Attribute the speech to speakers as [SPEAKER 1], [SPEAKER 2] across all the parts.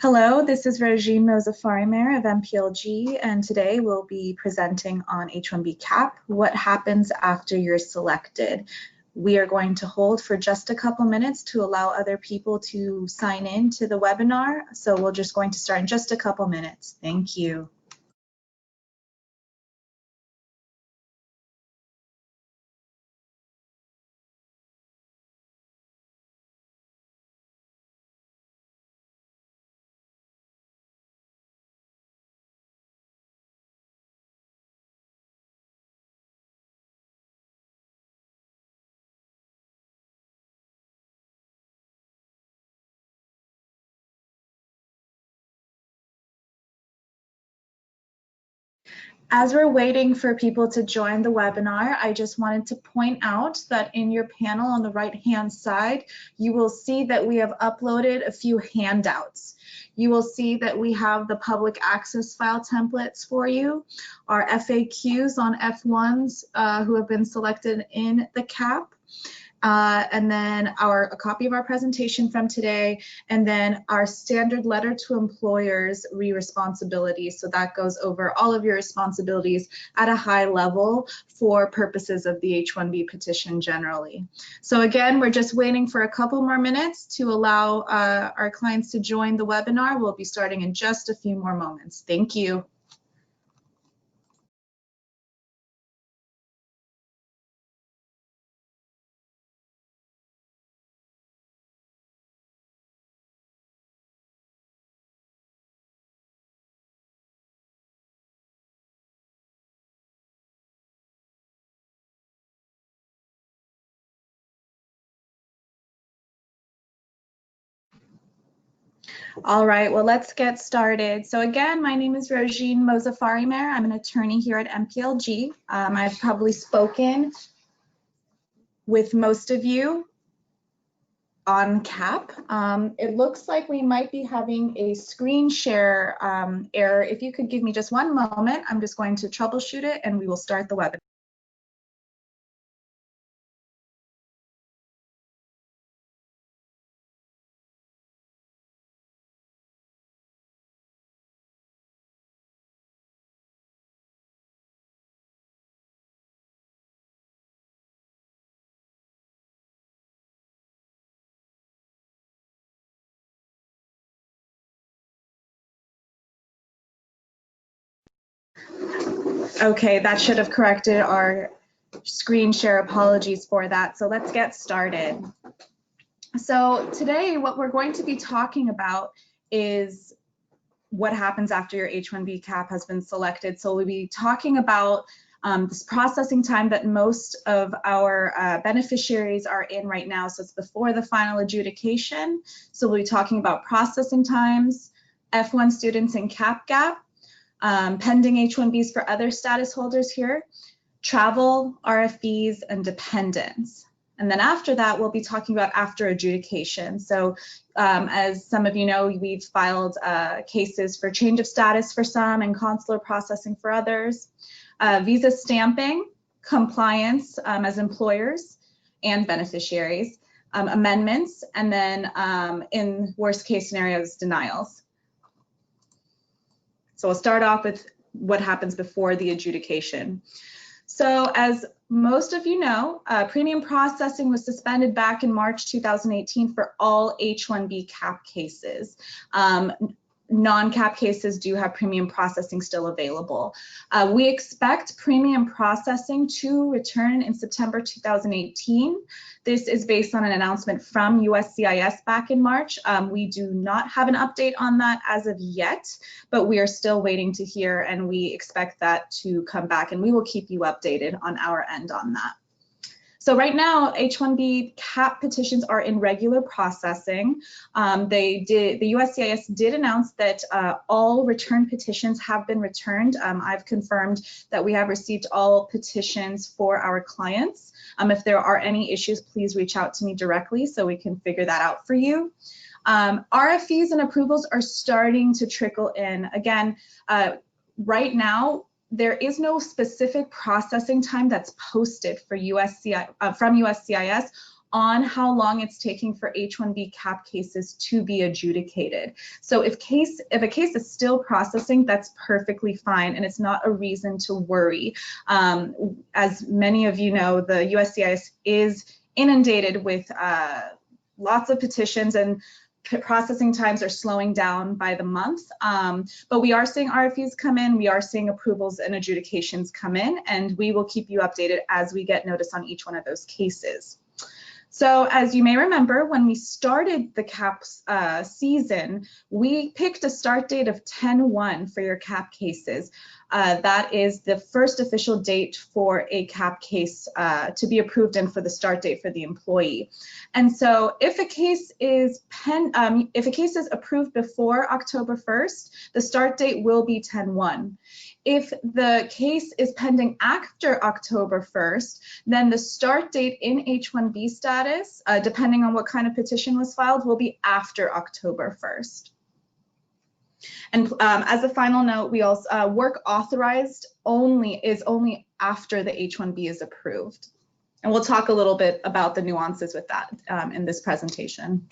[SPEAKER 1] Hello, this is Regine Mozafarimer of MPLG, and today we'll be presenting on H-1B CAP, what happens after you're selected. We are going to hold for just a couple minutes to allow other people to sign in to the webinar, so we're just going to start in just a couple minutes. Thank you. As we're waiting for people to join the webinar, I just wanted to point out that in your panel on the right-hand side, you will see that we have uploaded a few handouts. You will see that we have the public access file templates for you, our FAQs on F1s who have been selected in the CAP, and then a copy of our presentation from today, and then our standard letter to employers responsibilities. So that goes over all of your responsibilities at a high level for purposes of the H-1B petition generally. So again, we're just waiting for a couple more minutes to allow our clients to join the webinar. We'll be starting in just a few more moments. Thank you. All right, well, let's get started. So again, my name is Regine Mozafarimer. I'm an attorney here at MPLG. I've probably spoken with most of you on CAP. It looks like we might be having a screen share error. If you could give me just one moment, I'm just going to troubleshoot it and we will start the webinar. Okay, that should have corrected our screen share. Apologies for that. So let's get started. So today what we're going to be talking about is what happens after your H-1B CAP has been selected. So we'll be talking about this processing time that most of our beneficiaries are in right now. So it's before the final adjudication. So we'll be talking about processing times, F1 students in CAPGAP, pending H-1Bs for other status holders here, travel, RFEs, and dependents. And then after that, we'll be talking about after adjudication. So as some of you know, we've filed cases for change of status for some and consular processing for others, visa stamping, compliance as employers and beneficiaries, amendments, and then in worst case scenarios, denials. So we'll start off with what happens before the adjudication. So as most of you know, premium processing was suspended back in March 2018 for all H-1B CAP cases. Non-CAP cases do have premium processing still available. We expect premium processing to return in September 2018. This is based on an announcement from USCIS back in March. We do not have an update on that as of yet, but we are still waiting to hear, and we expect that to come back, and we will keep you updated on our end on that. So right now, H-1B CAP petitions are in regular processing. The USCIS did announce that all return petitions have been returned. I've confirmed that we have received all petitions for our clients. If there are any issues, please reach out to me directly so we can figure that out for you. RFEs and approvals are starting to trickle in. Again, right now, there is no specific processing time that's posted for from USCIS on how long it's taking for H-1B CAP cases to be adjudicated. So if a case is still processing, that's perfectly fine, and it's not a reason to worry. As many of you know, the USCIS is inundated with lots of petitions, and processing times are slowing down by the month, but we are seeing RFEs come in, we are seeing approvals and adjudications come in, and we will keep you updated as we get notice on each one of those cases. So as you may remember, when we started the CAP season, we picked a start date of 10/1 for your CAP cases. That is the first official date for a CAP case to be approved and for the start date for the employee. And so if a case is approved before October 1st, the start date will be 10/1. If the case is pending after October 1st, then the start date in H-1B status, depending on what kind of petition was filed, will be after October 1st. And as a final note, we also work authorized is only after the H-1B is approved. And we'll talk a little bit about the nuances with that in this presentation.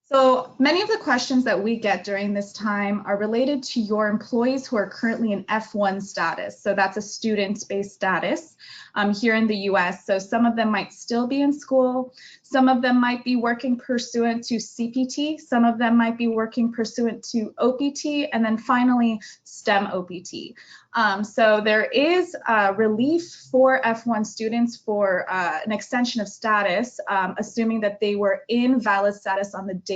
[SPEAKER 1] So many of the questions that we get during this time are related to your employees who are currently in F1 status. So that's a student-based status here in the US. So some of them might still be in school. Some of them might be working pursuant to CPT. Some of them might be working pursuant to OPT. And then finally, STEM OPT. So there is relief for F1 students for an extension of status, assuming that they were in valid status on the date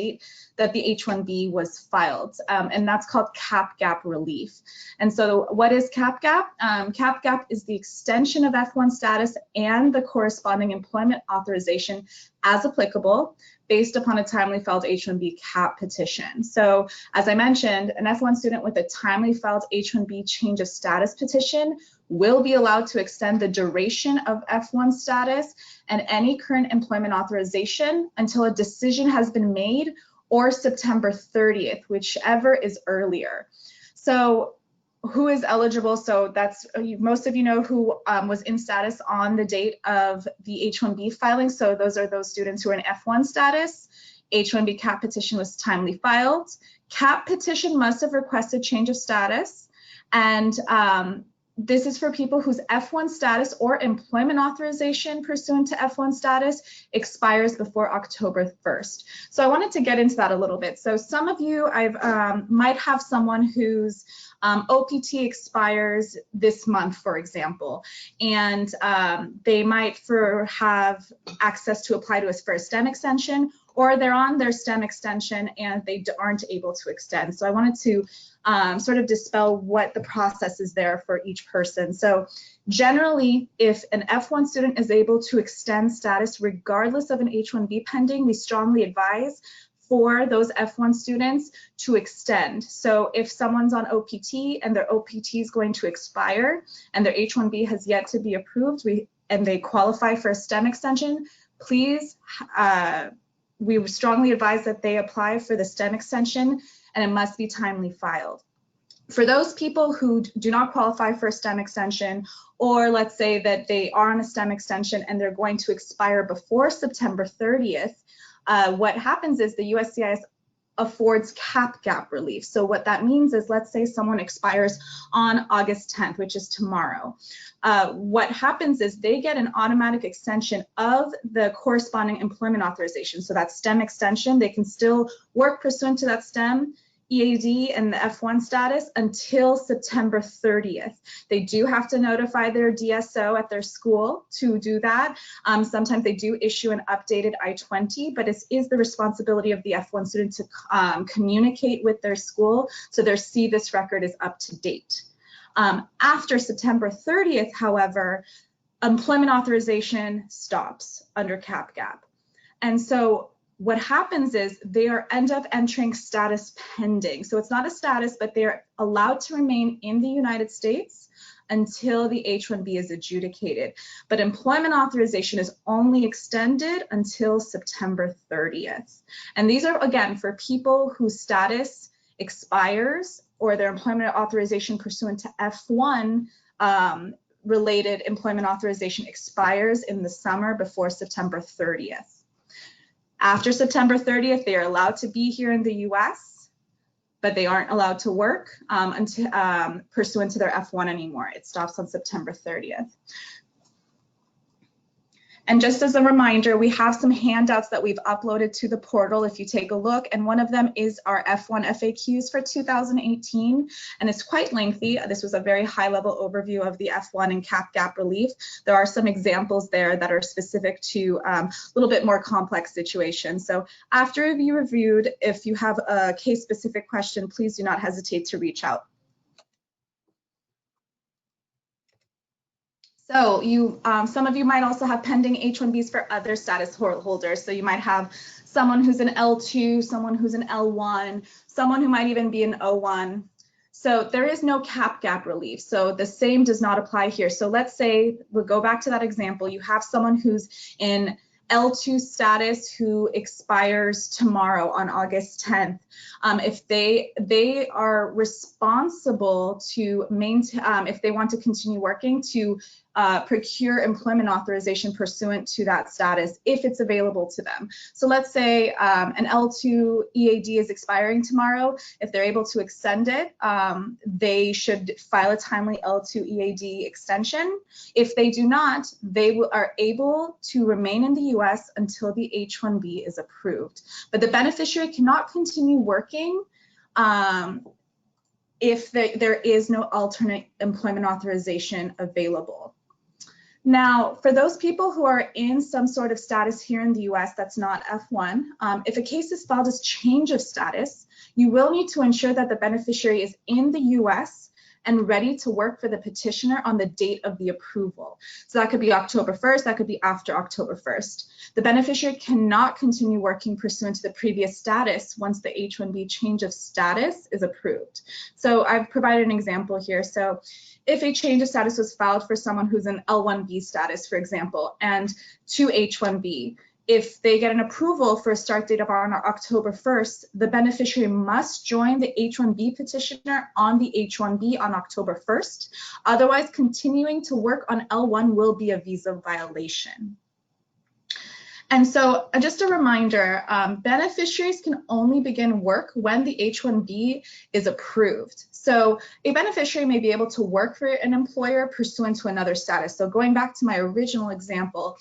[SPEAKER 1] that the H-1B was filed, and that's called CAPGAP relief. And so what is CAPGAP? CAPGAP is the extension of F1 status and the corresponding employment authorization as applicable based upon a timely filed H-1B CAP petition. So as I mentioned, an F1 student with a timely filed H-1B change of status petition will be allowed to extend the duration of F1 status and any current employment authorization until a decision has been made or September 30th, whichever is earlier. So who is eligible? So that's, most of you know who was in status on the date of the H-1B filing. So those are those students who are in F1 status. H-1B CAP petition was timely filed. CAP petition must have requested change of status. And this is for people whose F1 status or employment authorization pursuant to F1 status expires before October 1st. So I wanted to get into that a little bit. So some of you might have someone whose OPT expires this month, for example, and they might have access to apply to us for a STEM extension, or they're on their STEM extension and they aren't able to extend. So I wanted to sort of dispel what the process is there for each person. So generally, if an F1 student is able to extend status regardless of an H-1B pending, we strongly advise for those F1 students to extend. So if someone's on OPT and their OPT is going to expire and their H-1B has yet to be approved and they qualify for a STEM extension, please, we strongly advise that they apply for the STEM extension, and it must be timely filed. For those people who do not qualify for a STEM extension, or let's say that they are on a STEM extension and they're going to expire before September 30th, what happens is the USCIS affords CAPGAP relief. So what that means is, let's say someone expires on August 10th, which is tomorrow. What happens is they get an automatic extension of the corresponding employment authorization. So that STEM extension, they can still work pursuant to that STEM EAD and the F1 status until September 30th. They do have to notify their DSO at their school to do that. Sometimes they do issue an updated I-20, but it is the responsibility of the F1 student to communicate with their school so their CVIS record is up to date. After September 30th, however, employment authorization stops under CAPGAP. And so what happens is they end up entering status pending. So it's not a status, but they're allowed to remain in the United States until the H-1B is adjudicated. But employment authorization is only extended until September 30th. And these are, again, for people whose status expires or their employment authorization pursuant to F1 related employment authorization expires in the summer before September 30th. After September 30th, they are allowed to be here in the US, but they aren't allowed to work until, pursuant to their F1 anymore. It stops on September 30th. And just as a reminder, we have some handouts that we've uploaded to the portal if you take a look, and one of them is our F1 FAQs for 2018, and it's quite lengthy. This was a very high-level overview of the F1 and CAPGAP relief. There are some examples there that are specific to a little bit more complex situations. So after you reviewed, if you have a case-specific question, please do not hesitate to reach out. So some of you might also have pending H-1Bs for other status holders. So you might have someone who's an L2, someone who's an L1, someone who might even be an O1. So there is no CAPGAP relief. So the same does not apply here. So let's say, we'll go back to that example. You have someone who's in L2 status who expires tomorrow on August 10th. If they are responsible to maintain, if they want to continue working, to procure employment authorization pursuant to that status if it's available to them. So let's say an L2 EAD is expiring tomorrow. If they're able to extend it, they should file a timely L2 EAD extension. If they do not, they are able to remain in the US until the H-1B is approved. But the beneficiary cannot continue working if there is no alternate employment authorization available. Now, for those people who are in some sort of status here in the US that's not F1, if a case is filed as change of status, you will need to ensure that the beneficiary is in the US and ready to work for the petitioner on the date of the approval. So that could be October 1st, that could be after October 1st. The beneficiary cannot continue working pursuant to the previous status once the H-1B change of status is approved. So I've provided an example here. So if a change of status was filed for someone who's in L1B status, for example, and to H-1B, if they get an approval for a start date of on October 1st, the beneficiary must join the H-1B petitioner on the H-1B on October 1st. Otherwise, continuing to work on L1 will be a visa violation. And so just a reminder, beneficiaries can only begin work when the H-1B is approved. So a beneficiary may be able to work for an employer pursuant to another status. So going back to my original example,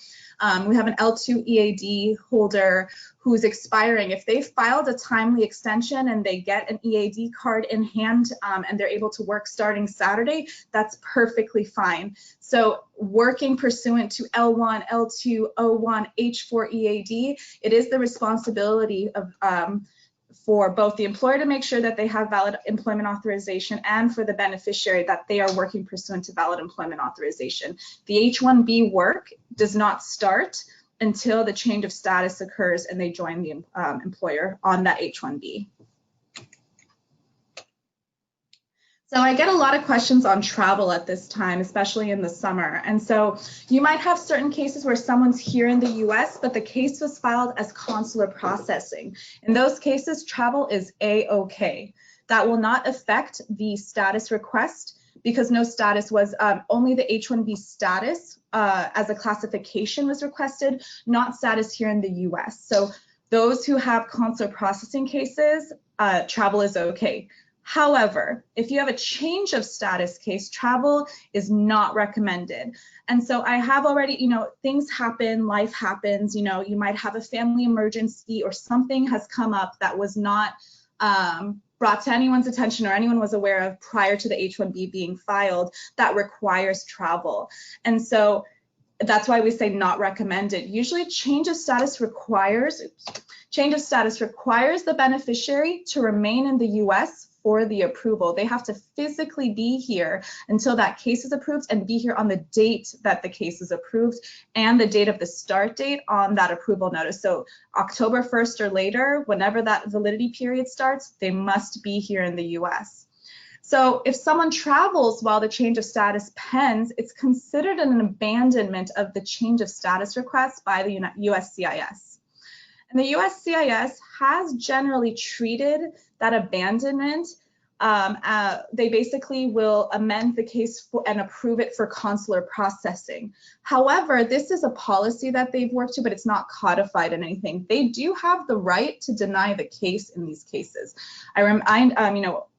[SPEAKER 1] we have an L2 EAD holder who's expiring. If they filed a timely extension and they get an EAD card in hand and they're able to work starting Saturday, that's perfectly fine. So working pursuant to L1, L2, O1, H4 EAD, it is the responsibility of for both the employer to make sure that they have valid employment authorization and for the beneficiary that they are working pursuant to valid employment authorization. The H-1B work does not start until the change of status occurs and they join the employer on that H-1B. So I get a lot of questions on travel at this time, especially in the summer. And so you might have certain cases where someone's here in the US, but the case was filed as consular processing. In those cases, travel is A-OK. That will not affect the status request because no status was, only the H-1B status as a classification was requested, not status here in the US. So those who have consular processing cases, travel is OK. However, if you have a change of status case, travel is not recommended. And so I have already, things happen, life happens, you might have a family emergency or something has come up that was not brought to anyone's attention or anyone was aware of prior to the H-1B being filed that requires travel. And so that's why we say not recommended. Usually change of status requires the beneficiary to remain in the US for the approval. They have to physically be here until that case is approved and be here on the date that the case is approved and the date of the start date on that approval notice. So October 1st or later, whenever that validity period starts, they must be here in the US. So if someone travels while the change of status pens, it's considered an abandonment of the change of status request by the USCIS. And the USCIS has generally treated that abandonment they basically will amend the case and approve it for consular processing. However, this is a policy that they've worked to, but it's not codified in anything. They do have the right to deny the case in these cases. I remind,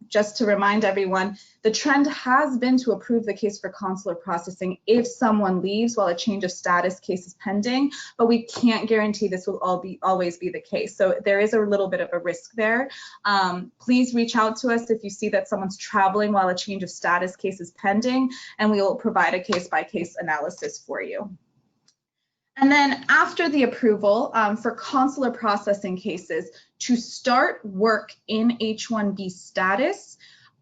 [SPEAKER 1] just to remind everyone, the trend has been to approve the case for consular processing if someone leaves while a change of status case is pending, but we can't guarantee this will always be the case. So there is a little bit of a risk there. Please reach out to us if you see that someone's traveling while a change of status case is pending, and we will provide a case-by-case analysis for you. And then after the approval, for consular processing cases, to start work in H-1B status,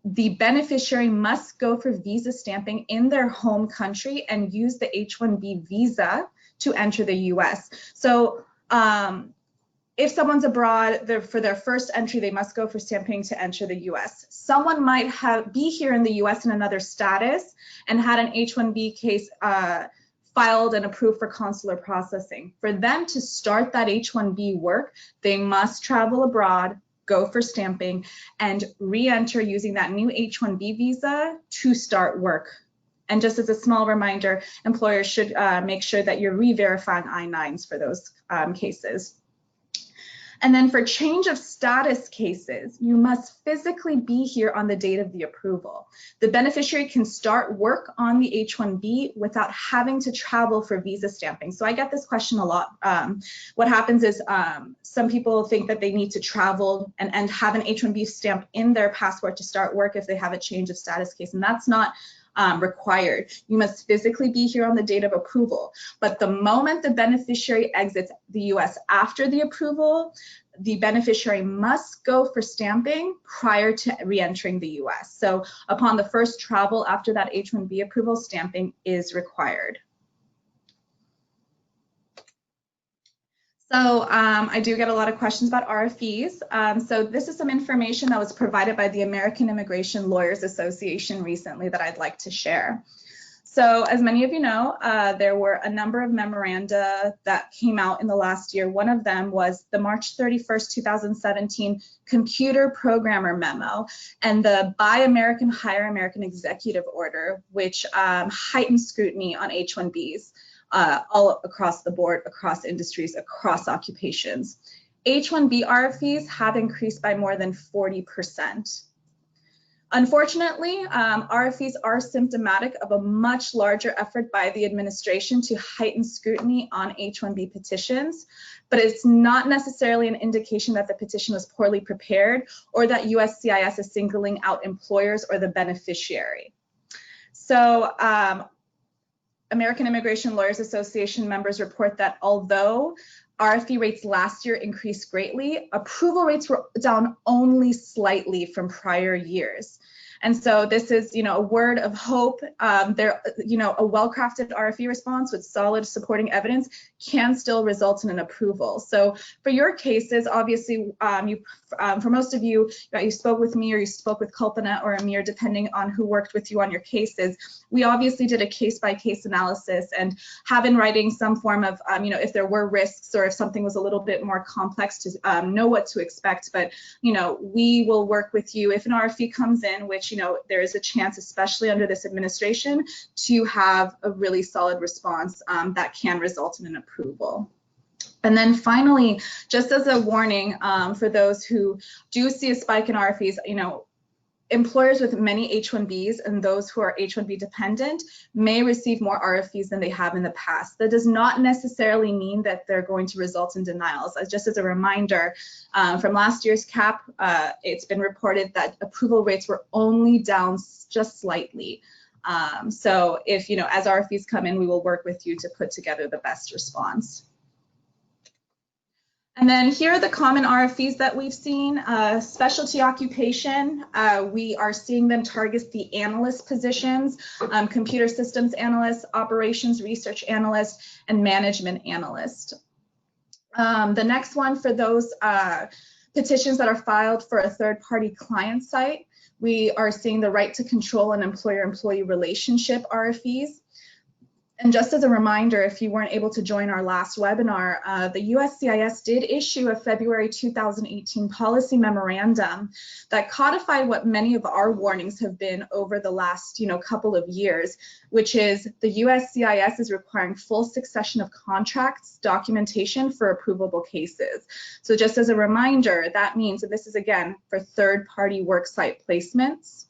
[SPEAKER 1] the beneficiary must go for visa stamping in their home country and use the H-1B visa to enter the US. So if someone's abroad, for their first entry, they must go for stamping to enter the US. Someone might be here in the US in another status and had an H-1B case filed and approved for consular processing. For them to start that H-1B work, they must travel abroad, go for stamping, and re-enter using that new H-1B visa to start work. And just as a small reminder, employers should make sure that you're re-verifying I-9s for those cases. And then for change of status cases, you must physically be here on the date of the approval. The beneficiary can start work on the H-1B without having to travel for visa stamping. So I get this question a lot. What happens is some people think that they need to travel and have an H-1B stamp in their passport to start work if they have a change of status case, and that's not required. You must physically be here on the date of approval. But the moment the beneficiary exits the US after the approval, the beneficiary must go for stamping prior to re-entering the US. So upon the first travel after that H-1B approval, stamping is required. So I do get a lot of questions about RFEs. So this is some information that was provided by the American Immigration Lawyers Association recently that I'd like to share. So as many of you know, there were a number of memoranda that came out in the last year. One of them was the March 31st, 2017 Computer Programmer Memo and the Buy American, Hire American Executive Order, which heightened scrutiny on H-1Bs. All across the board, across industries, across occupations. H-1B RFEs have increased by more than 40%. Unfortunately, RFEs are symptomatic of a much larger effort by the administration to heighten scrutiny on H-1B petitions, but it's not necessarily an indication that the petition was poorly prepared or that USCIS is singling out employers or the beneficiary. So, American Immigration Lawyers Association members report that although RFE rates last year increased greatly, approval rates were down only slightly from prior years. And so this is, a word of hope. A well-crafted RFE response with solid supporting evidence can still result in an approval. So for your cases, obviously, for most of you, you spoke with me or you spoke with Kalpana or Amir, depending on who worked with you on your cases. We obviously did a case-by-case analysis and have in writing some form of, if there were risks or if something was a little bit more complex to know what to expect. But, we will work with you if an RFE comes in, which there is a chance, especially under this administration, to have a really solid response that can result in an approval. And then finally, just as a warning for those who do see a spike in RFEs, employers with many H-1Bs and those who are H-1B dependent may receive more RFEs than they have in the past. That does not necessarily mean that they're going to result in denials. Just as a reminder, from last year's CAP, it's been reported that approval rates were only down just slightly. So if, as RFEs come in, we will work with you to put together the best response. And then here are the common RFEs that we've seen. Specialty occupation, we are seeing them target the analyst positions, computer systems analyst, operations research analyst, and management analyst. The next one for those petitions that are filed for a third-party client site, we are seeing the right to control an employer-employee relationship RFEs. And just as a reminder, if you weren't able to join our last webinar, the USCIS did issue a February 2018 policy memorandum that codified what many of our warnings have been over the last couple of years, which is the USCIS is requiring full succession of contracts documentation for approvable cases. So just as a reminder, that means, and this is again for third-party worksite placements,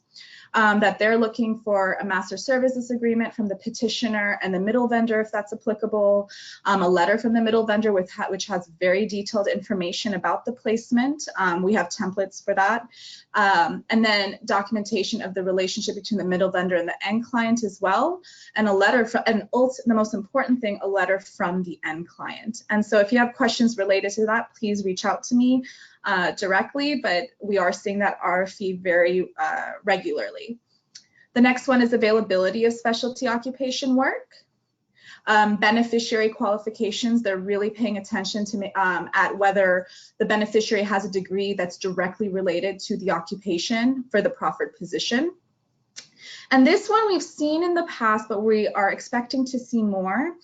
[SPEAKER 1] that they're looking for a master services agreement from the petitioner and the middle vendor, if that's applicable, a letter from the middle vendor which has very detailed information about the placement. We have templates for that. And then documentation of the relationship between the middle vendor and the end client as well, and a letter from, and also the most important thing, a letter from the end client. And so if you have questions related to that, please reach out to me directly, but we are seeing that RFE very regularly. The next one is availability of specialty occupation work. Beneficiary qualifications, they're really paying attention to at whether the beneficiary has a degree that's directly related to the occupation for the proffered position. And this one we've seen in the past, but we are expecting to see more.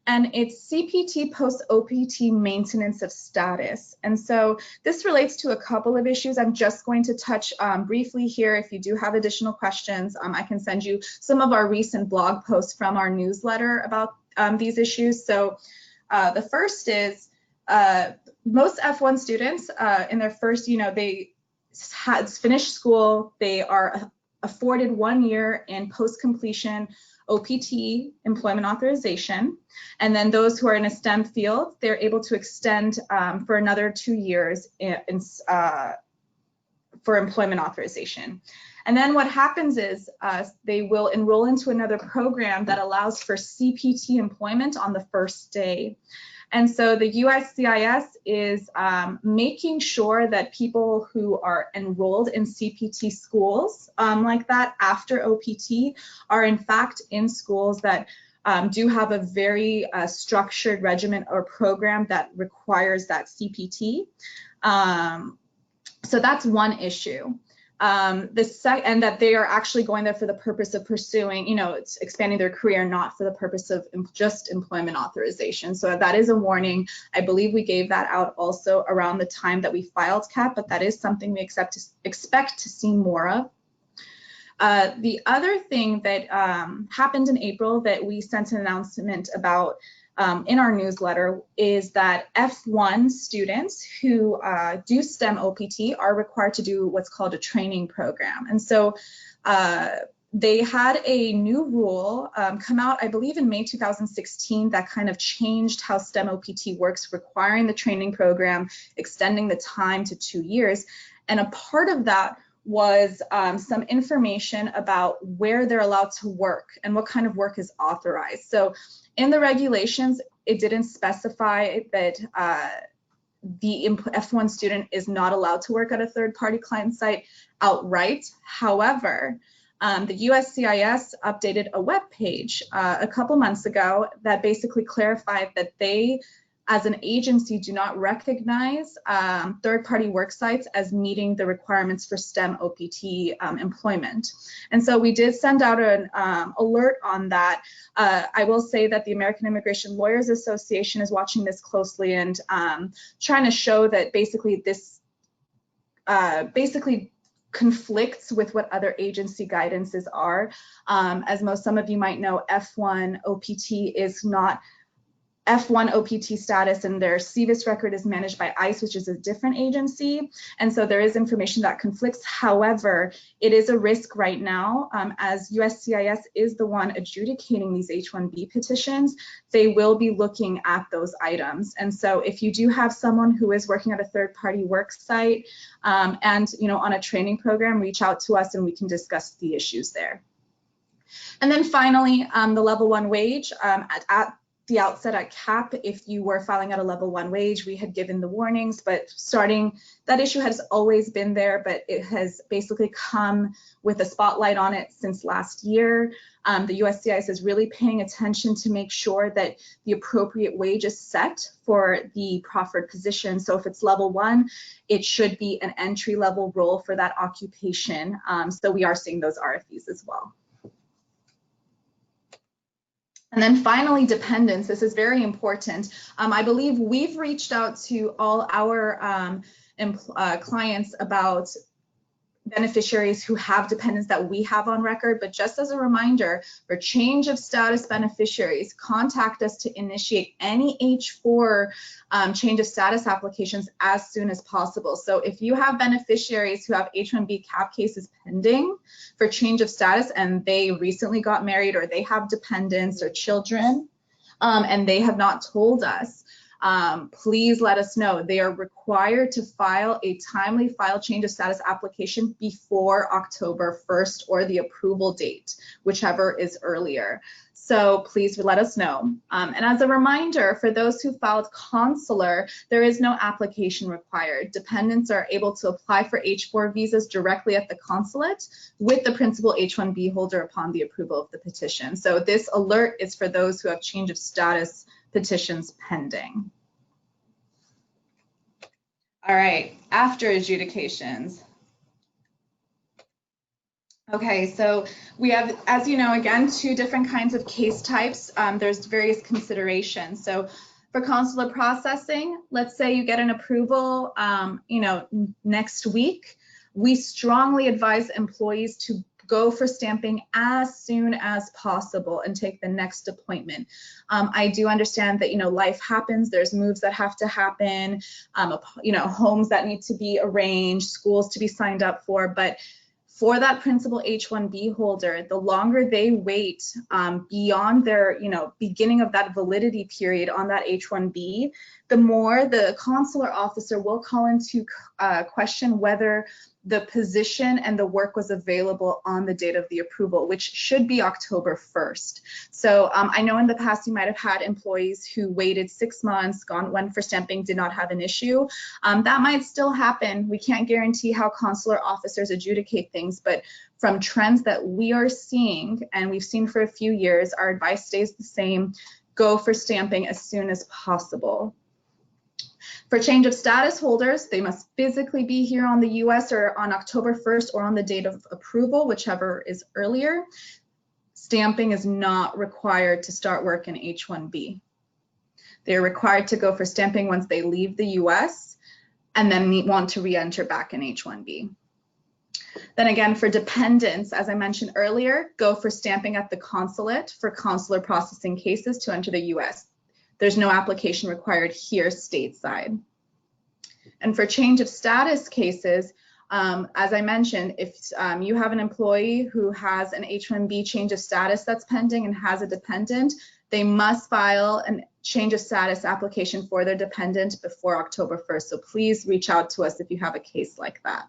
[SPEAKER 1] And it's CPT post-OPT maintenance of status. And so this relates to a couple of issues. I'm just going to touch briefly here. If you do have additional questions, I can send you some of our recent blog posts from our newsletter about these issues. So the first is most F1 students in their first, they had finished school, they are afforded 1 year in post-completion OPT, employment authorization, and then those who are in a STEM field, they're able to extend for another 2 years for employment authorization. And then what happens is they will enroll into another program that allows for CPT employment on the first day. And so the USCIS is making sure that people who are enrolled in CPT schools like that after OPT are in fact in schools that do have a very structured regimen or program that requires that CPT. So that's one issue. And that they are actually going there for the purpose of pursuing, it's expanding their career, not for the purpose of just employment authorization. So that is a warning. I believe we gave that out also around the time that we filed CAP, but that is something we expect to see more of. The other thing that happened in April that we sent an announcement about in our newsletter is that F1 students who do STEM OPT are required to do what's called a training program. And so they had a new rule come out, I believe in May 2016, that kind of changed how STEM OPT works, requiring the training program, extending the time to 2 years. And a part of that was some information about where they're allowed to work and what kind of work is authorized. So in the regulations, it didn't specify that the F1 student is not allowed to work at a third-party client site outright. However, the USCIS updated a web page a couple months ago that basically clarified that they, as an agency, do not recognize third-party work sites as meeting the requirements for STEM OPT employment. And so we did send out an alert on that. I will say that the American Immigration Lawyers Association is watching this closely and trying to show that basically this conflicts with what other agency guidances are. As some of you might know, F1 OPT is not F1 OPT status, and their CVIS record is managed by ICE, which is a different agency. And so there is information that conflicts. However, it is a risk right now, as USCIS is the one adjudicating these H-1B petitions. They will be looking at those items. And so if you do have someone who is working at a third-party work site and on a training program, reach out to us and we can discuss the issues there. And then finally, the level 1 wage. At the outset at CAP, if you were filing at a level 1 wage, we had given the warnings, but that issue has always been there, but it has basically come with a spotlight on it since last year. The USCIS is really paying attention to make sure that the appropriate wage is set for the proffered position. So if it's level 1, it should be an entry-level role for that occupation. So we are seeing those RFEs as well. And then finally, dependents. This is very important. I believe we've reached out to all our clients about beneficiaries who have dependents that we have on record, but just as a reminder, for change of status beneficiaries, contact us to initiate any H4 change of status applications as soon as possible. So if you have beneficiaries who have H-1B CAP cases pending for change of status and they recently got married, or they have dependents or children, and they have not told us, please let us know. They are required to file a timely file change of status application before October 1st or the approval date, whichever is earlier. So please let us know. And as a reminder, for those who filed consular, there is no application required. Dependents are able to apply for H-4 visas directly at the consulate with the principal H-1B holder upon the approval of the petition. So this alert is for those who have change of status petitions pending. All right, after adjudications. Okay, so we have, as you know, again, two different kinds of case types. There's various considerations. So for consular processing, let's say you get an approval, next week. We strongly advise employees to go for stamping as soon as possible and take the next appointment. I do understand that, life happens, there's moves that have to happen, homes that need to be arranged, schools to be signed up for, but for that principal H-1B holder, the longer they wait beyond their, beginning of that validity period on that H-1B, the more the consular officer will call into question whether the position and the work was available on the date of the approval, which should be October 1st. So I know in the past you might have had employees who waited 6 months, went for stamping, did not have an issue. That might still happen. We can't guarantee how consular officers adjudicate things, but from trends that we are seeing, and we've seen for a few years, our advice stays the same: go for stamping as soon as possible. For change of status holders, they must physically be here on the US or on October 1st or on the date of approval, whichever is earlier. Stamping is not required to start work in H-1B. They're required to go for stamping once they leave the US and then want to re-enter back in H-1B. Then again, for dependents, as I mentioned earlier, go for stamping at the consulate for consular processing cases to enter the US. There's no application required here stateside. And for change of status cases, as I mentioned, if you have an employee who has an H-1B change of status that's pending and has a dependent, they must file a change of status application for their dependent before October 1st. So please reach out to us if you have a case like that.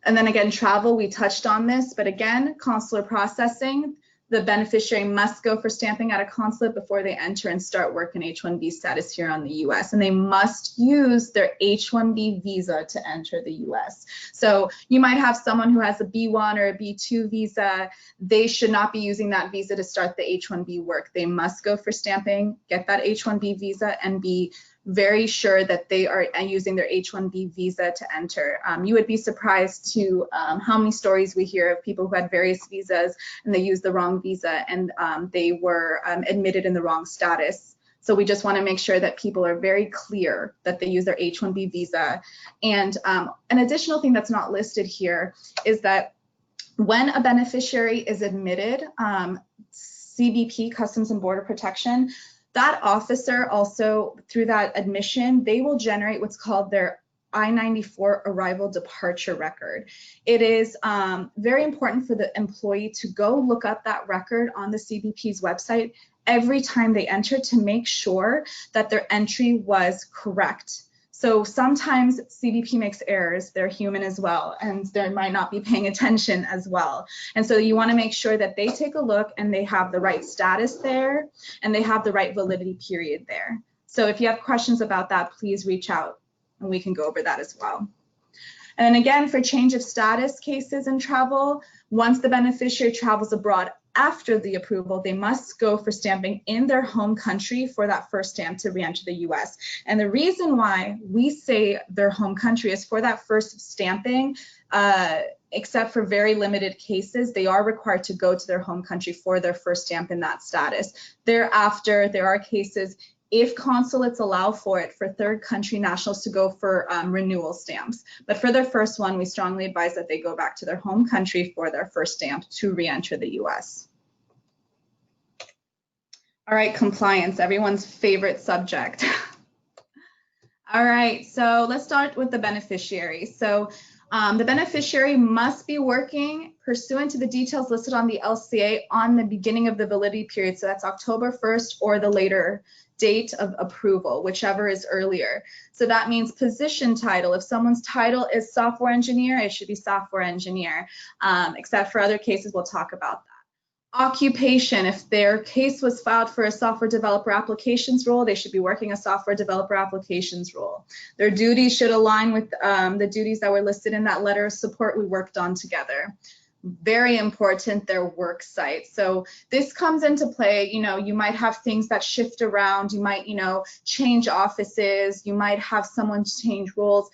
[SPEAKER 1] And then again, travel, we touched on this, but again, consular processing, the beneficiary must go for stamping at a consulate before they enter and start work in H-1B status here on the US, and they must use their H-1B visa to enter the US. So you might have someone who has a B1 or a B2 visa. They should not be using that visa to start the H-1B work. They must go for stamping, get that H-1B visa, and be very sure that they are using their H-1B visa to enter. You would be surprised to how many stories we hear of people who had various visas and they used the wrong visa and they were admitted in the wrong status. So we just want to make sure that people are very clear that they use their H-1B visa. And an additional thing that's not listed here is that when a beneficiary is admitted, CBP, Customs and Border Protection, that officer also, through that admission, they will generate what's called their I-94 arrival departure record. It is very important for the employee to go look up that record on the CBP's website every time they enter to make sure that their entry was correct. So sometimes CBP makes errors, they're human as well, and they might not be paying attention as well. And so you want to make sure that they take a look and they have the right status there and they have the right validity period there. So if you have questions about that, please reach out and we can go over that as well. And again, for change of status cases and travel, once the beneficiary travels abroad after the approval, they must go for stamping in their home country for that first stamp to re-enter the US. And the reason why we say their home country is for that first stamping, except for very limited cases, they are required to go to their home country for their first stamp in that status. Thereafter, there are cases, if consulates allow for it, for third country nationals to go for renewal stamps. But for their first one, we strongly advise that they go back to their home country for their first stamp to re-enter the US. All right, compliance, everyone's favorite subject. All right, so let's start with the beneficiary. So the beneficiary must be working pursuant to the details listed on the LCA on the beginning of the validity period. So that's October 1st or the later date of approval, whichever is earlier. So that means position title. If someone's title is software engineer, it should be software engineer, except for other cases, we'll talk about that. Occupation, if their case was filed for a software developer applications role, they should be working a software developer applications role. Their duties should align with the duties that were listed in that letter of support we worked on together. Very important, their work site. So this comes into play, you might have things that shift around, you might, change offices, you might have someone change roles.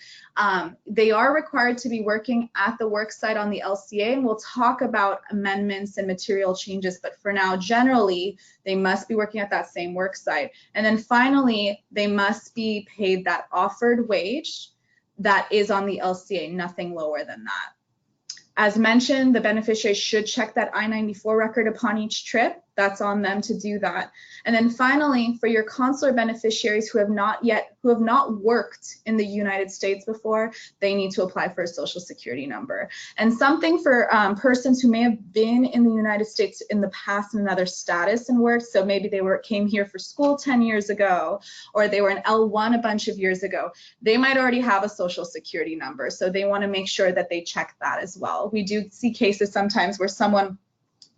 [SPEAKER 1] They are required to be working at the work site on the LCA, and we'll talk about amendments and material changes, but for now, generally, they must be working at that same work site. And then finally, they must be paid that offered wage that is on the LCA, nothing lower than that. As mentioned, the beneficiary should check that I-94 record upon each trip. That's on them to do that. And then finally, for your consular beneficiaries who have not worked in the United States before, they need to apply for a social security number. And something for persons who may have been in the United States in the past in another status and worked. So maybe they came here for school 10 years ago, or they were in L1 a bunch of years ago. They might already have a social security number. So they want to make sure that they check that as well. We do see cases sometimes where someone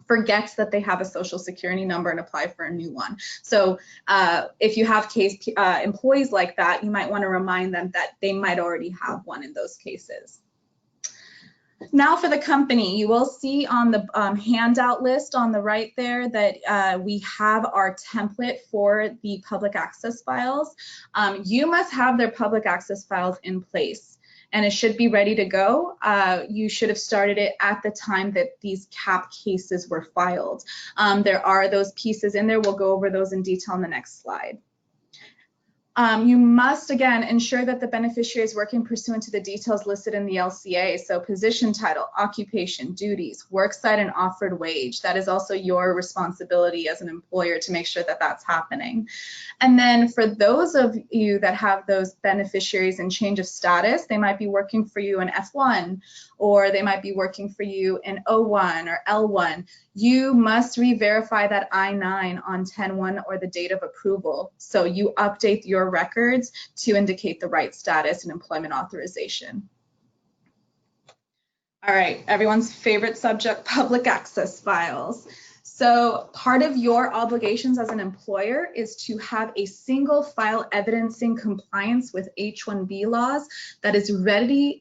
[SPEAKER 1] forgets that they have a social security number and apply for a new one. So if you have employees like that, you might want to remind them that they might already have one in those cases. Now for the company, you will see on the handout list on the right there that we have our template for the public access files. You must have their public access files in place, and it should be ready to go. You should have started it at the time that these CAP cases were filed. There are those pieces in there. We'll go over those in detail in the next slide. You must, again, ensure that the beneficiary is working pursuant to the details listed in the LCA. So position title, occupation, duties, worksite, and offered wage. That is also your responsibility as an employer to make sure that that's happening. And then for those of you that have those beneficiaries in change of status, they might be working for you in F1, or they might be working for you in O1 or L1. You must re-verify that I-9 on 10/1 or the date of approval. So you update your records to indicate the right status and employment authorization. All right, everyone's favorite subject, public access files. So part of your obligations as an employer is to have a single file evidencing compliance with H-1B laws that is readily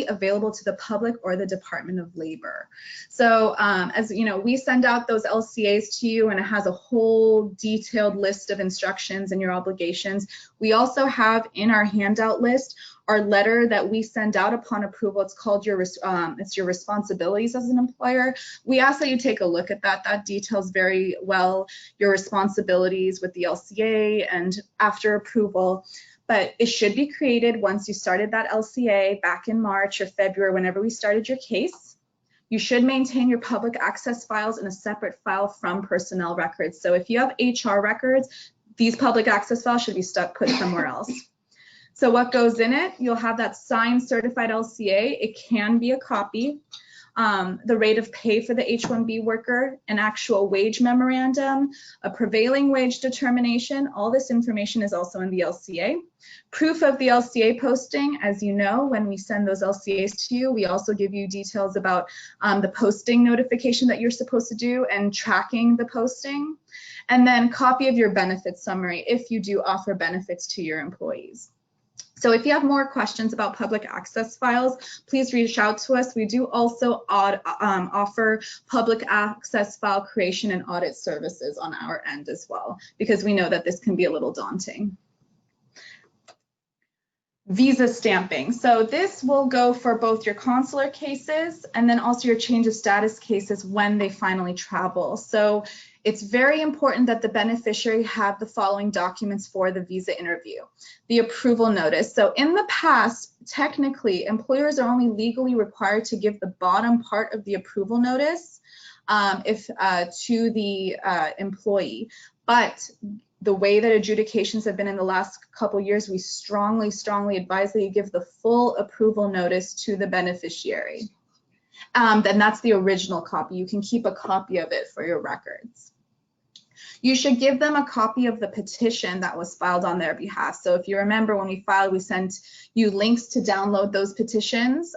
[SPEAKER 1] available to the public or the Department of Labor. So as you know, we send out those LCAs to you, and it has a whole detailed list of instructions and your obligations. We also have in our handout list our letter that we send out upon approval. It's called your responsibilities as an employer. We ask that you take a look at that. That details very well your responsibilities with the LCA and after approval. But it should be created once you started that LCA back in March or February, whenever we started your case. You should maintain your public access files in a separate file from personnel records. So if you have HR records, these public access files should be put somewhere else. So what goes in it? You'll have that signed certified LCA. It can be a copy. The rate of pay for the H-1B worker, an actual wage memorandum, a prevailing wage determination. All this information is also in the LCA. Proof of the LCA posting. As you know, when we send those LCAs to you, we also give you details about the posting notification that you're supposed to do and tracking the posting. And then copy of your benefits summary if you do offer benefits to your employees. So if you have more questions about public access files, please reach out to us. We do also offer public access file creation and audit services on our end as well, because we know that this can be a little daunting. Visa stamping. So this will go for both your consular cases and then also your change of status cases when they finally travel. So it's very important that the beneficiary have the following documents for the visa interview. The approval notice. So in the past, technically, employers are only legally required to give the bottom part of the approval notice to the employee. But the way that adjudications have been in the last couple years, we strongly advise that you give the full approval notice to the beneficiary. Then that's the original copy. You can keep a copy of it for your records. You should give them a copy of the petition that was filed on their behalf. So if you remember when we filed, we sent you links to download those petitions.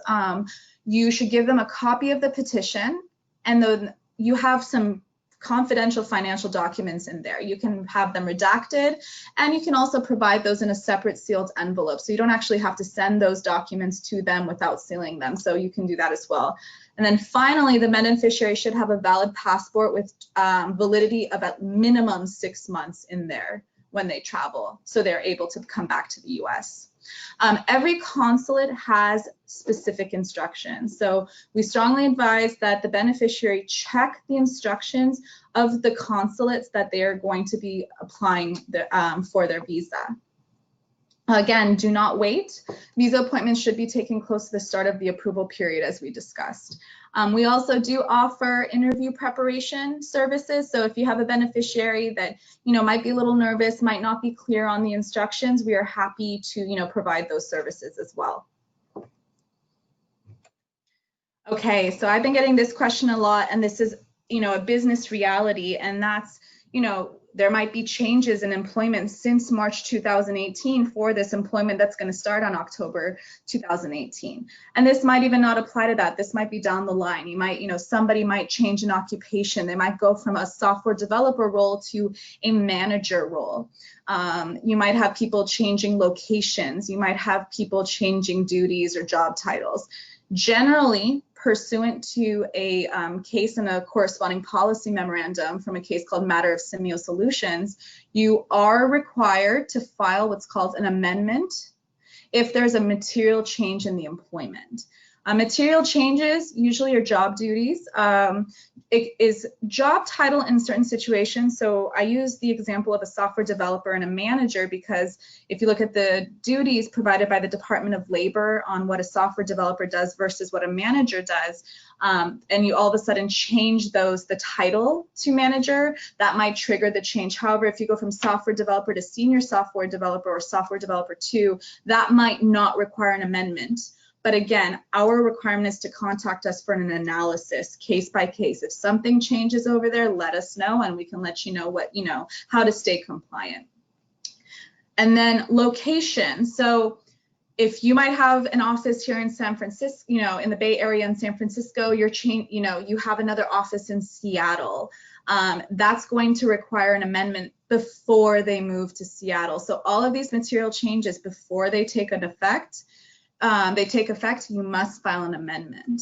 [SPEAKER 1] You should give them a copy of the petition, and then you have some confidential financial documents in there. You can have them redacted, and you can also provide those in a separate sealed envelope. So you don't actually have to send those documents to them without sealing them. So you can do that as well. And then finally, the beneficiary should have a valid passport with validity of at minimum 6 months in there when they travel, so they're able to come back to the US. Every consulate has specific instructions. So we strongly advise that the beneficiary check the instructions of the consulates that they are going to be applying for their visa. Again, do not wait. Visa appointments should be taken close to the start of the approval period, as we discussed. We also do offer interview preparation services. So if you have a beneficiary that might be a little nervous, might not be clear on the instructions, we are happy to provide those services as well. Okay, so I've been getting this question a lot, and this is a business reality, and that's there might be changes in employment since March 2018 for this employment that's going to start on October 2018. And this might even not apply to that. This might be down the line. You might, somebody might change an occupation. They might go from a software developer role to a manager role. You might have people changing locations. You might have people changing duties or job titles. Generally, pursuant to a case and a corresponding policy memorandum from a case called Matter of Simeo Solutions, you are required to file what's called an amendment if there's a material change in the employment. Material changes usually are job duties. It is job title in certain situations. So I use the example of a software developer and a manager because if you look at the duties provided by the Department of Labor on what a software developer does versus what a manager does, and you all of a sudden change the title to manager, that might trigger the change. However, if you go from software developer to senior software developer or software developer 2, that might not require an amendment. But again, our requirement is to contact us for an analysis, case by case. If something changes over there, let us know, and we can let you know how to stay compliant. And then location. So if you might have an office here in San Francisco, in the Bay Area in San Francisco, you have another office in Seattle. That's going to require an amendment before they move to Seattle. So all of these material changes before they take effect, you must file an amendment.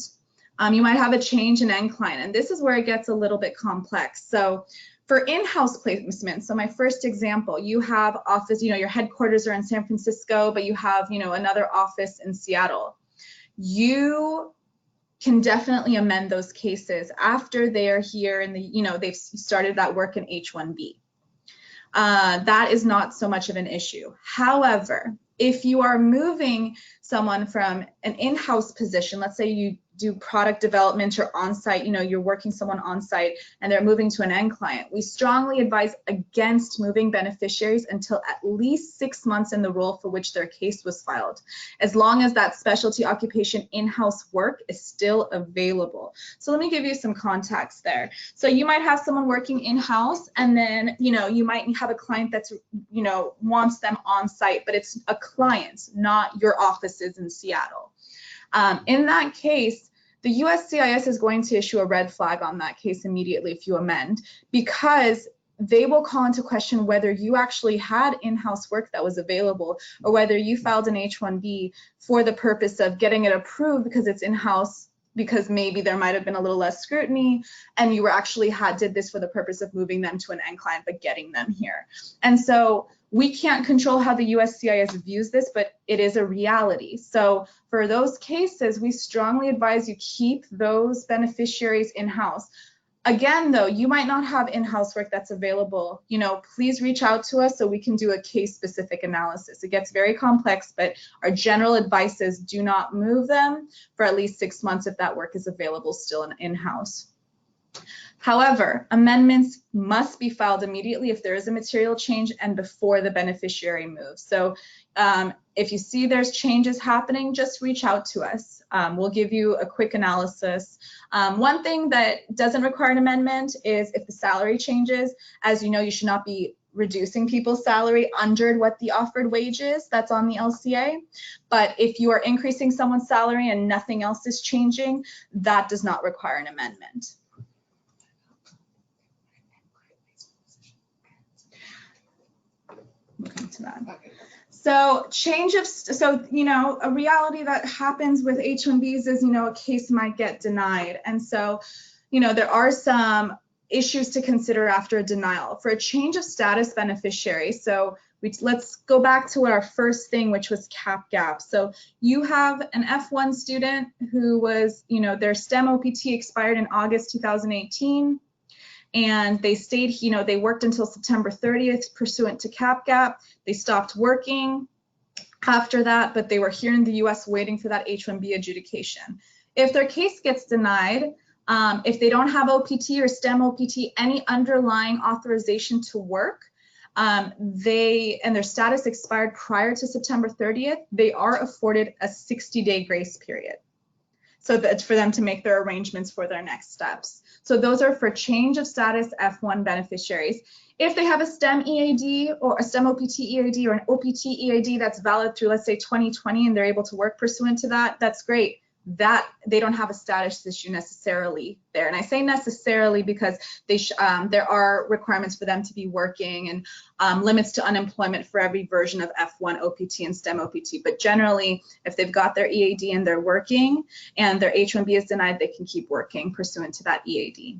[SPEAKER 1] You might have a change in end client, and this is where it gets a little bit complex. So for in-house placement, so my first example, you have office, your headquarters are in San Francisco, but you have, another office in Seattle. You can definitely amend those cases after they are here and they've started that work in H-1B. That is not so much of an issue. However, if you are moving someone from an in-house position, let's say you do product development or on-site, you're working someone on-site and they're moving to an end client, we strongly advise against moving beneficiaries until at least 6 months in the role for which their case was filed, as long as that specialty occupation in-house work is still available. So let me give you some context there. So you might have someone working in-house, and then, you might have a client that's, wants them on-site, but it's a client, not your offices in Seattle. In that case, the USCIS is going to issue a red flag on that case immediately if you amend, because they will call into question whether you actually had in-house work that was available, or whether you filed an H-1B for the purpose of getting it approved because it's in-house, because maybe there might have been a little less scrutiny, and you were actually did this for the purpose of moving them to an end client but getting them here. And so we can't control how the USCIS views this, but it is a reality. So for those cases, we strongly advise you keep those beneficiaries in-house. Again, though, you might not have in-house work that's available. You know, please reach out to us so we can do a case-specific analysis. It gets very complex, but our general advice is do not move them for at least 6 months if that work is available still in-house. However, amendments must be filed immediately if there is a material change and before the beneficiary moves. So if you see there's changes happening, just reach out to us. We'll give you a quick analysis. One thing that doesn't require an amendment is if the salary changes. As you know, you should not be reducing people's salary under what the offered wage is that's on the LCA. But if you are increasing someone's salary and nothing else is changing, that does not require an amendment. To that. So you know, a reality that happens with H-1Bs is, you know, a case might get denied. And so, you know, there are some issues to consider after a denial. For a change of status beneficiary, so let's go back to our first thing, which was CAPGAP. So you have an F1 student who was, you know, their STEM OPT expired in August 2018. And they stayed, you know, they worked until September 30th pursuant to CAPGAP. They stopped working after that, but they were here in the US waiting for that H-1B adjudication. If their case gets denied, if they don't have OPT or STEM OPT, any underlying authorization to work, and their status expired prior to September 30th, they are afforded a 60-day grace period. So that's for them to make their arrangements for their next steps. So those are for change of status F1 beneficiaries. If they have a STEM EAD or a STEM OPT EAD or an OPT EAD that's valid through, let's say, 2020, and they're able to work pursuant to that, that's great. That they don't have a status issue necessarily there. And I say necessarily because there are requirements for them to be working and limits to unemployment for every version of F1 OPT and STEM OPT. But generally, if they've got their EAD and they're working and their H-1B is denied, they can keep working pursuant to that EAD.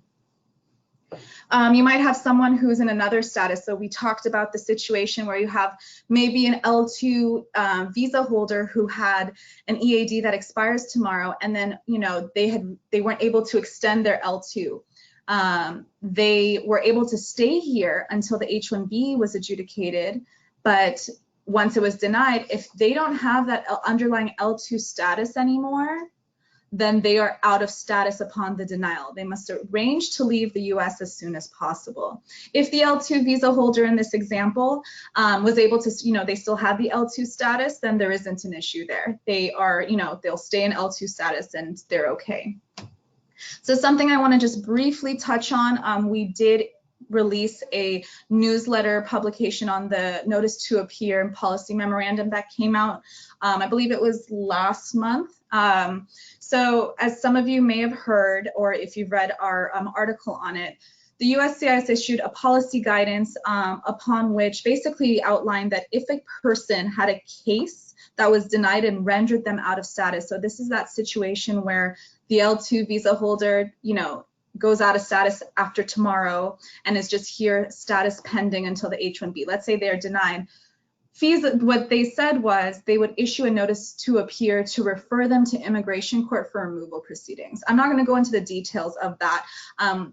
[SPEAKER 1] You might have someone who's in another status. So we talked about the situation where you have maybe an L2 visa holder who had an EAD that expires tomorrow, and then, you know, they weren't able to extend their L2. They were able to stay here until the H-1B was adjudicated, but once it was denied, if they don't have that underlying L2 status anymore, then they are out of status upon the denial. They must arrange to leave the US as soon as possible. If the L2 visa holder in this example was able to, you know, they still have the L2 status, then there isn't an issue there. They are, you know, they'll stay in L2 status and they're okay. So something I want to just briefly touch on, we did release a newsletter publication on the notice to appear and policy memorandum that came out, I believe it was last month. So as some of you may have heard, or if you've read our article on it, the USCIS issued a policy guidance upon which basically outlined that if a person had a case that was denied and rendered them out of status, so this is that situation where the L2 visa holder, you know, goes out of status after tomorrow and is just here status pending until the H-1B. Let's say they're denied. What they said was they would issue a notice to appear to refer them to immigration court for removal proceedings. I'm not going to go into the details of that.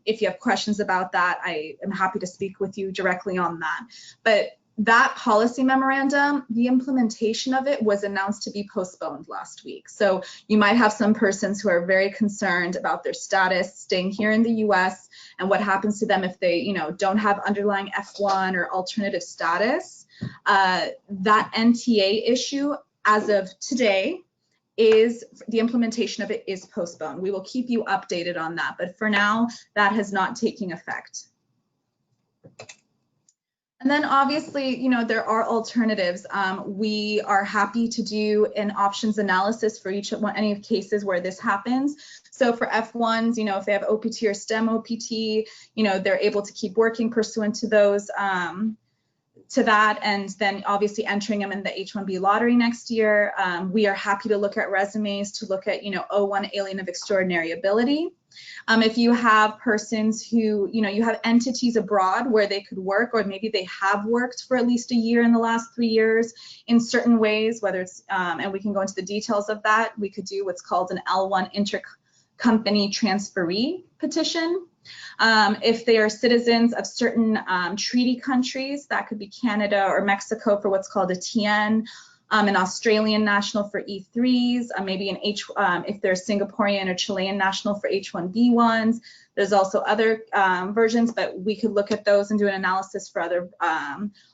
[SPEAKER 1] If you have questions about that, I am happy to speak with you directly on that. But that policy memorandum, the implementation of it was announced to be postponed last week. So you might have some persons who are very concerned about their status staying here in the US and what happens to them if they, you know, don't have underlying F1 or alternative status. That NTA issue as of today is the implementation of it is postponed. We will keep you updated on that, but for now that has not taken effect. And then obviously, you know, there are alternatives. We are happy to do an options analysis for each one, any cases where this happens. So for F1s, you know, if they have OPT or STEM OPT, you know, they're able to keep working pursuant to those, to that, and then obviously entering them in the H-1B lottery next year. We are happy to look at resumes to look at, you know, O1 alien of extraordinary ability. If you have persons who, you know, you have entities abroad where they could work, or maybe they have worked for at least a year in the last 3 years in certain ways, whether it's, and we can go into the details of that, we could do what's called an L1 intercompany transferee petition. If they are citizens of certain treaty countries, that could be Canada or Mexico for what's called a TN, an Australian national for E3s, maybe an if they're Singaporean or Chilean national for H1B1s. There's also other versions, but we could look at those and do an analysis for other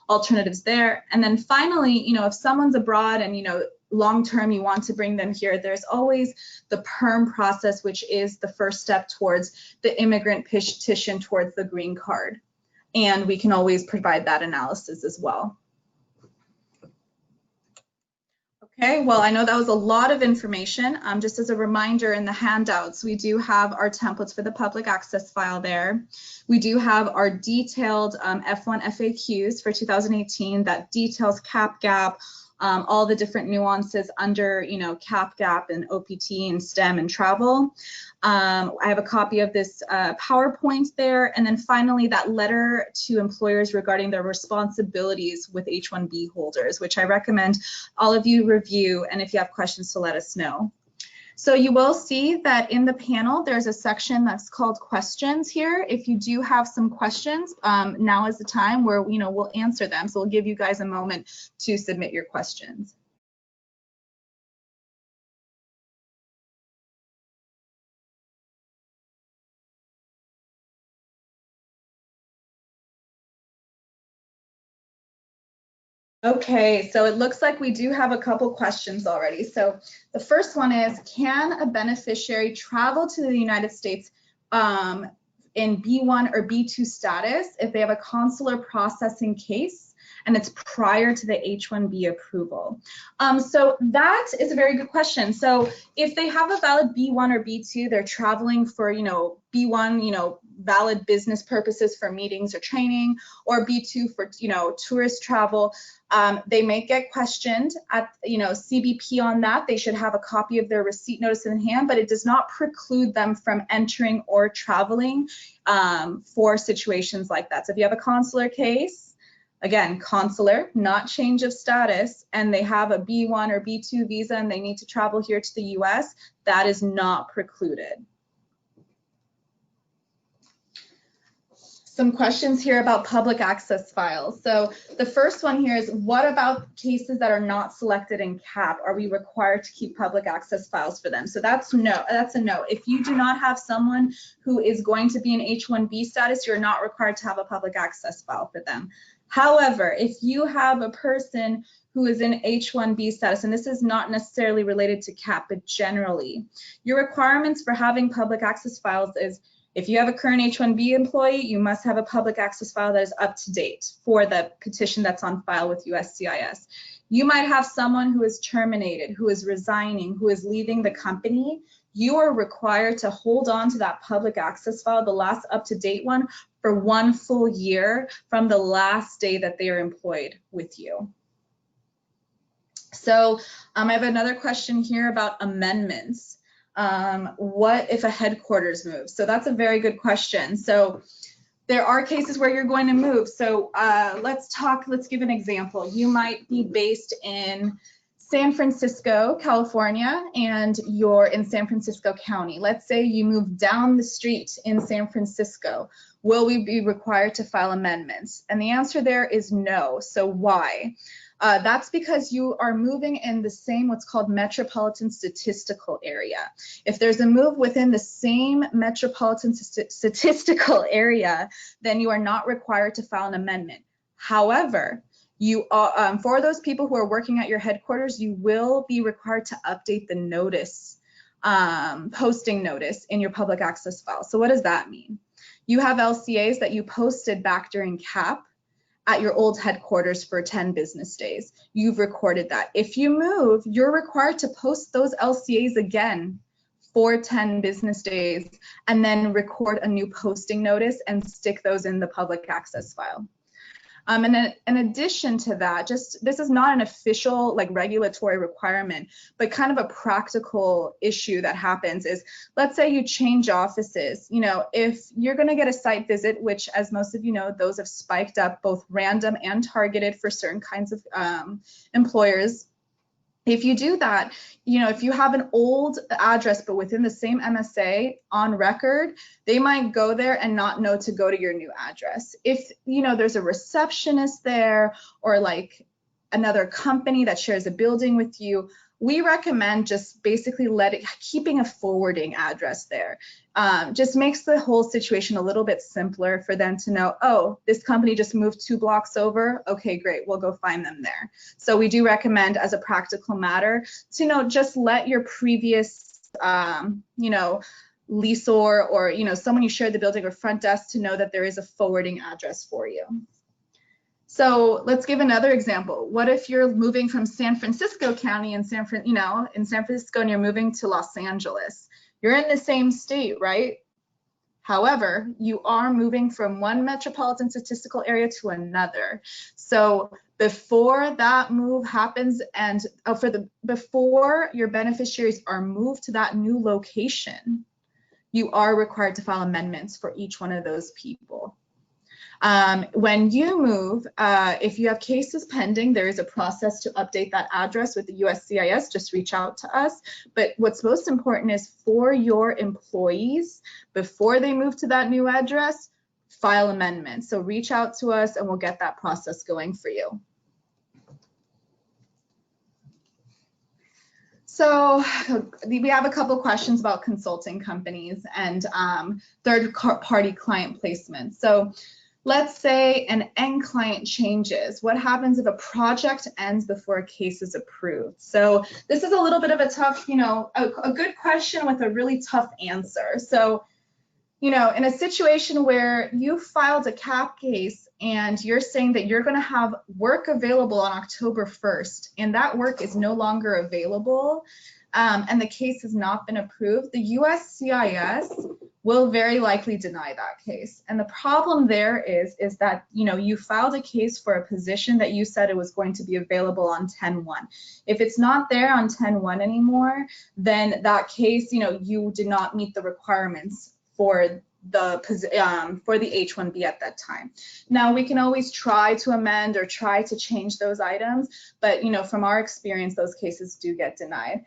[SPEAKER 1] alternatives there. And then finally, you know, if someone's abroad and, you know, long-term you want to bring them here, there's always the PERM process, which is the first step towards the immigrant petition towards the green card. And we can always provide that analysis as well. Okay, well, I know that was a lot of information. Just as a reminder, in the handouts, we do have our templates for the public access file there. We do have our detailed F1 FAQs for 2018 that details CAPGAP, all the different nuances under, you know, CAPGAP and OPT and STEM and travel. I have a copy of this PowerPoint there. And then finally, that letter to employers regarding their responsibilities with H-1B holders, which I recommend all of you review. And if you have questions, to let us know. So you will see that in the panel, there's a section that's called questions here. If you do have some questions, now is the time where, you know, we'll answer them. So we'll give you guys a moment to submit your questions. Okay, so it looks like we do have a couple questions already. So the first one is, can a beneficiary travel to the United States in B1 or B2 status if they have a consular processing case and it's prior to the H-1B approval? So that is a very good question. So if they have a valid B1 or B2, they're traveling for, you know, B1, you know, valid business purposes for meetings or training, or B2 for, you know, tourist travel. They may get questioned at, you know, CBP on that. They should have a copy of their receipt notice in hand, but it does not preclude them from entering or traveling for situations like that. So if you have a consular case, again, consular, not change of status, and they have a B1 or B2 visa and they need to travel here to the US, that is not precluded. Some questions here about public access files. So the first one here is, what about cases that are not selected in CAP? Are we required to keep public access files for them? So that's no, that's a no. If you do not have someone who is going to be in H-1B status, you're not required to have a public access file for them. However, if you have a person who is in H-1B status, and this is not necessarily related to CAP, but generally, your requirements for having public access files is, if you have a current H-1B employee, you must have a public access file that is up to date for the petition that's on file with USCIS. You might have someone who is terminated, who is resigning, who is leaving the company. You are required to hold on to that public access file, the last up-to-date one, for 1 full year from the last day that they are employed with you. So I have another question here about amendments. What if a headquarters moves? So that's a very good question. So there are cases where you're going to move. So let's give an example. You might be based in San Francisco, California, and you're in San Francisco County. Let's say you move down the street in San Francisco. Will we be required to file amendments? And the answer there is no. So why? That's because you are moving in the same, what's called metropolitan statistical area. If there's a move within the same metropolitan statistical area, then you are not required to file an amendment. However, you are, for those people who are working at your headquarters, you will be required to update the notice, posting notice in your public access file. So what does that mean? You have LCAs that you posted back during CAP. at your old headquarters for 10 business days. You've recorded that. If you move, you're required to post those LCAs again for 10 business days and then record a new posting notice and stick those in the public access file. And then in addition to that, this is not an official like regulatory requirement, but kind of a practical issue that happens is, let's say you change offices. You know, if you're going to get a site visit, which as most of you know, those have spiked up, both random and targeted for certain kinds of employers. If you do that, you know, if you have an old address but within the same MSA on record, they might go there and not know to go to your new address. If, you know, there's a receptionist there or like another company that shares a building with you, we recommend just basically keeping a forwarding address there. Just makes the whole situation a little bit simpler for them to know, oh, this company just moved 2 blocks over. Okay, great, we'll go find them there. So we do recommend as a practical matter to, you know, just let your previous, you know, leaseor or, you know, someone you share the building or front desk to know that there is a forwarding address for you. So let's give another example. What if you're moving from San Francisco County in San Francisco and you're moving to Los Angeles? You're in the same state, right? However, you are moving from one metropolitan statistical area to another. So before that move happens and before your beneficiaries are moved to that new location, you are required to file amendments for each one of those people. When you move, if you have cases pending, there is a process to update that address with the USCIS. Just reach out to us. But what's most important is for your employees, before they move to that new address, file amendments. So reach out to us and we'll get that process going for you. So we have a couple questions about consulting companies and third-party client placement. So let's say an end client changes. What happens if a project ends before a case is approved? So this is a little bit of a tough, you know, a good question with a really tough answer. So, you know, in a situation where you filed a CAP case and you're saying that you're going to have work available on October 1st, and that work is no longer available, and the case has not been approved, the USCIS will very likely deny that case. And the problem there is that, you know, you filed a case for a position that you said it was going to be available on 10/1. If it's not there on 10/1 anymore, then that case, you know, you did not meet the requirements for the H-1B at that time. Now we can always try to amend or try to change those items, but, you know, from our experience, those cases do get denied.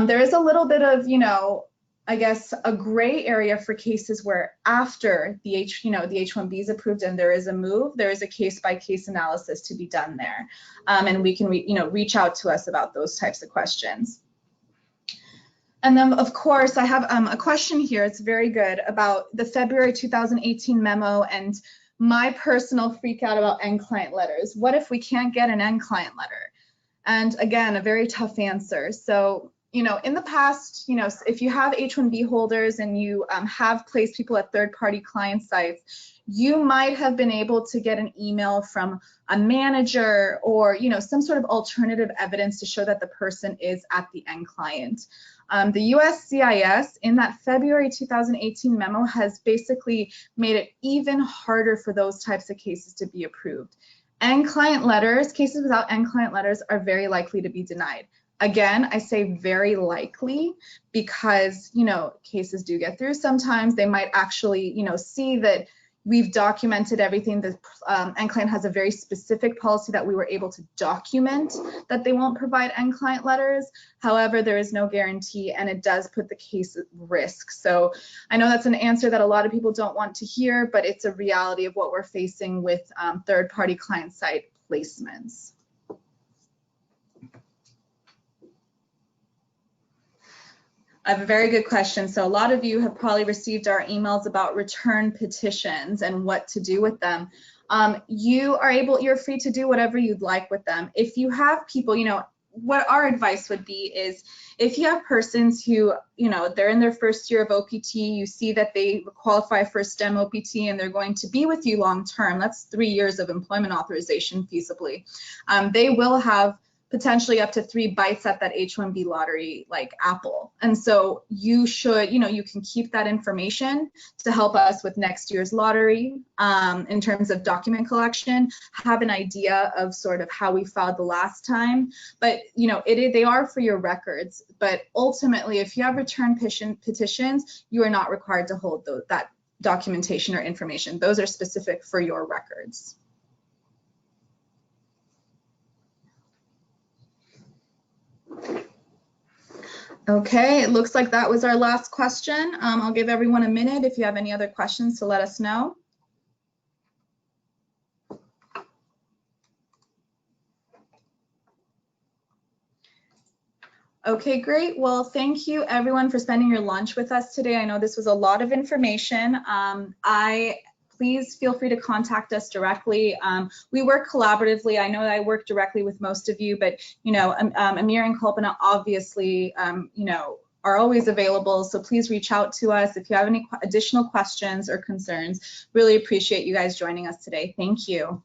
[SPEAKER 1] There is a little bit of, you know, I guess a gray area for cases where after the H-1B is approved and there is a move, there is a case-by-case analysis to be done there, and we can reach out to us about those types of questions. And then, of course, I have a question here. It's very good about the February 2018 memo and my personal freak out about end client letters. What if we can't get an end client letter? And again, a very tough answer. So, you know, in the past, you know, if you have H-1B holders and you have placed people at third-party client sites, you might have been able to get an email from a manager or, you know, some sort of alternative evidence to show that the person is at the end client. The USCIS in that February 2018 memo has basically made it even harder for those types of cases to be approved. End client letters, cases without end client letters are very likely to be denied. Again, I say very likely because, you know, cases do get through sometimes. They might actually, you know, see that we've documented everything. The end client has a very specific policy that we were able to document that they won't provide end client letters. However, there is no guarantee and it does put the case at risk. So I know that's an answer that a lot of people don't want to hear, but it's a reality of what we're facing with third-party client site placements. I have a very good question. So a lot of you have probably received our emails about return petitions and what to do with them. You're free to do whatever you'd like with them. If you have people, you know, what our advice would be is, if you have persons who, they're in their first year of OPT, you see that they qualify for STEM OPT and they're going to be with you long term, that's 3 years of employment authorization feasibly, they will have potentially up to 3 bites at that H-1B lottery like apple. And so you should, you can keep that information to help us with next year's lottery in terms of document collection, have an idea of sort of how we filed the last time. But, they are for your records. But ultimately, if you have return petitions, you are not required to hold that documentation or information. Those are specific for your records. Okay, it looks like that was our last question. I'll give everyone a minute if you have any other questions to let us know. Okay, great. Well, thank you everyone for spending your lunch with us today. I know this was a lot of information. Please feel free to contact us directly. We work collaboratively. I know that I work directly with most of you, but Amir and Kalpana obviously, are always available. So please reach out to us if you have any additional questions or concerns. Really appreciate you guys joining us today. Thank you.